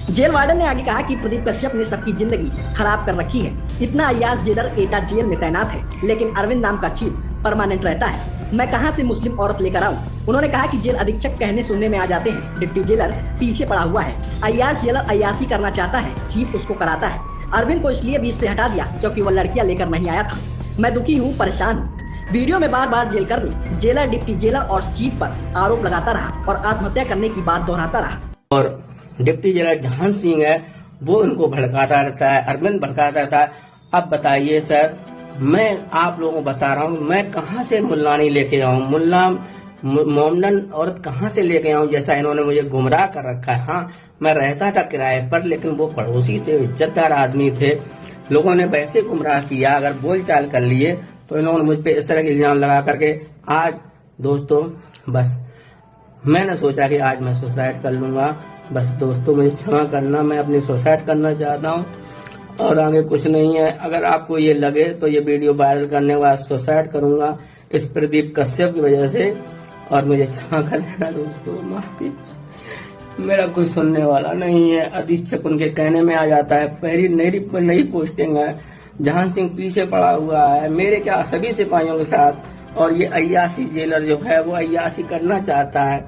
Jail warden ने आगे कहा कि प्रदीप कश्यप ने सबकी जिंदगी खराब कर रखी है। इतना अय्याज जेलर एटा जेल में तैनात है, लेकिन अरविंद नाम का चीफ परमानेंट रहता है। मैं कहां से मुस्लिम औरत लेकर आऊं? उन्होंने कहा कि जेल अधीक्षक कहने सुनने में आ जाते हैं, डिप्टी जेलर पीछे पड़ा हुआ है। अय्याज जेलर अय्यासी करना चाहता है, चीफ उसको कराता है। अरविंद को इसलिए बीच से हटा दिया क्योंकि वो लड़कियां लेकर नहीं आया था। मैं दुखी हूँ, परेशान हूँ। वीडियो में बार बार जेल कर्मी जेलर, डिप्टी जेलर और चीफ पर आरोप लगाता रहा और आत्महत्या करने की बात दोहराता रहा। और डिप्टी जेलर जहान सिंह है वो उनको भड़काता रहता है, अरविंद भड़काता रहता है। अब बताइए सर, मैं आप लोगों को बता रहा हूँ, मैं कहाँ से मुल्लानी लेके आऊँ, मुल्ला मोमडन औरत कहाँ से लेके आऊँ, जैसा इन्होंने मुझे गुमराह कर रखा है। हाँ, मैं रहता था किराए पर, लेकिन वो पड़ोसी थे, इज्जतदार आदमी थे। लोगों ने वैसे गुमराह किया, अगर बोलचाल कर लिए तो इन्होंने मुझ पे इस तरह के इल्जाम लगा करके। आज दोस्तों बस मैंने सोचा कि आज मैं सुसाइड कर लूंगा। बस दोस्तों मुझे क्षमा करना, मैं अपनी सुसाइड करना चाहता हूँ और आगे कुछ नहीं है। अगर आपको ये लगे तो ये वीडियो वायरल करने के बाद सुसाइड करूंगा इस प्रदीप कश्यप की वजह से, और मुझे क्षमा कर देना दोस्तों, माफी। मेरा कोई सुनने वाला नहीं है। अधीक्षक उनके कहने में आ जाता है। पहली नई पोस्टिंग है, जहान सिंह पीछे पड़ा हुआ है मेरे क्या सभी सिपाहियों के साथ, और ये अय्यासी जेलर जो है वो अय्यासी करना चाहता है,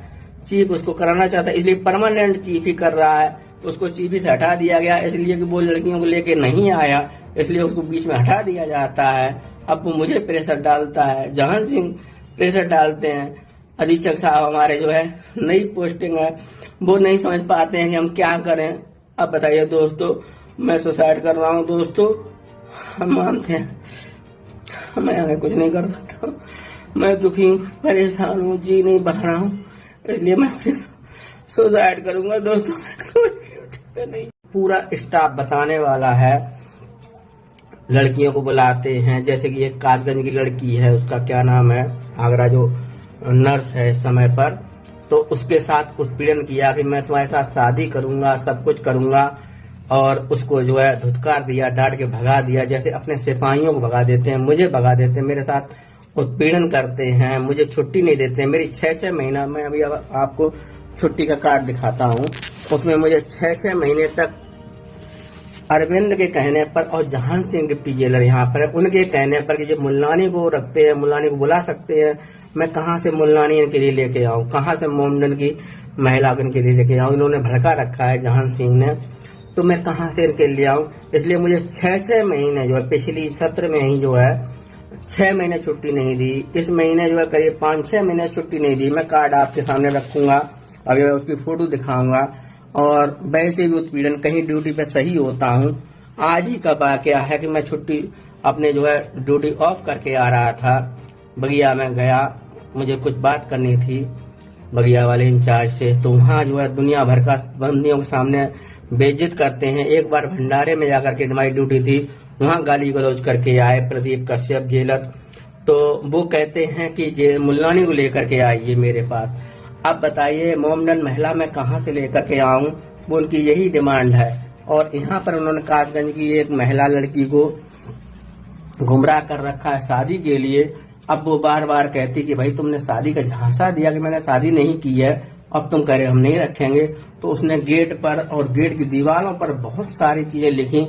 चीफ उसको कराना चाहता है, इसलिए परमानेंट चीफ ही कर रहा है। उसको चीफ ही से हटा दिया गया, इसलिए कि वो लड़कियों को लेके नहीं आया, इसलिए उसको बीच में हटा दिया जाता है। अब वो मुझे प्रेशर डालता है, जहान सिंह प्रेशर डालते हैं। अधीक्षक साहब हमारे जो है नई पोस्टिंग है, वो नहीं समझ पाते हैं कि हम क्या करें। अब बताइए दोस्तों, मैं सुसाइड कर रहा हूँ दोस्तों, हम मानते हैं, मैं आगे कुछ नहीं कर सकता। मैं दुखी हूँ, परेशान हूँ, जी नहीं बह रहा हूँ, इसलिए मैं सुसाइड करूंगा दोस्तों। नहीं, पूरा स्टाफ बताने वाला है। लड़कियों को बुलाते हैं, जैसे कि एक कासगंज की लड़की है, उसका क्या नाम है, आगरा जो नर्स है इस समय पर, तो उसके साथ उत्पीड़न किया कि मैं तुम्हारे साथ शादी करूंगा, सब कुछ करूंगा, और उसको जो है धुतकार दिया, डांट के भगा दिया, जैसे अपने सिपाहियों को भगा देते हैं, मुझे भगा देते हैं, मेरे साथ उत्पीड़न करते हैं, मुझे छुट्टी नहीं देते हैं। मेरी 6-6 महीना, मैं अभी आपको छुट्टी का कार्ड दिखाता हूँ, उसमें मुझे 6-6 महीने तक अरविंद के कहने पर, और जहान सिंह डिप्टी जेलर यहाँ पर है, उनके कहने पर कि जो मुल्लानी को रखते हैं, मुल्लानी को बुला सकते हैं, मैं कहाँ से मुल्लानी इनके लिए लेके आऊँ, कहाँ से मोमडन की महिला इनके लिए लेके आऊँ। इन्होंने भड़का रखा है जहान सिंह ने, तो मैं कहाँ से इनके लिए आऊँ। इसलिए मुझे 6-6 महीने जो है, पिछली सत्र में ही जो है 6 महीने छुट्टी नहीं दी, इस महीने जो है करीब 5-6 महीने छुट्टी नहीं दी। मैं कार्ड आपके सामने रखूंगा, अभी मैं उसकी फोटो दिखाऊंगा। और वैसे भी उत्पीड़न, कहीं ड्यूटी पे सही होता हूँ। आज ही का वाकया है कि मैं छुट्टी अपने जो है ड्यूटी ऑफ करके आ रहा था, बगिया में गया, मुझे कुछ बात करनी थी बगिया वाले इंचार्ज से, तो वहाँ जो है दुनिया भर का बंदियों के सामने बेइज्जत करते हैं। एक बार भंडारे में जाकर के हमारी ड्यूटी थी, वहाँ गाली गलौज करके आए प्रदीप कश्यप जेलर, तो वो कहते हैं कि मुल्लानी को लेकर के आइए मेरे पास। अब बताइए मोमडन महिला मैं कहाँ से लेकर के आऊँ, वो उनकी यही डिमांड है। और यहाँ पर उन्होंने कासगंज की एक महिला लड़की को गुमराह कर रखा है शादी के लिए। अब वो बार बार कहती कि भाई तुमने शादी का झांसा दिया कि मैंने शादी नहीं की है, अब तुम कह रहे हम नहीं रखेंगे। तो उसने गेट पर और गेट की दीवारों पर बहुत सारी चीजें लिखी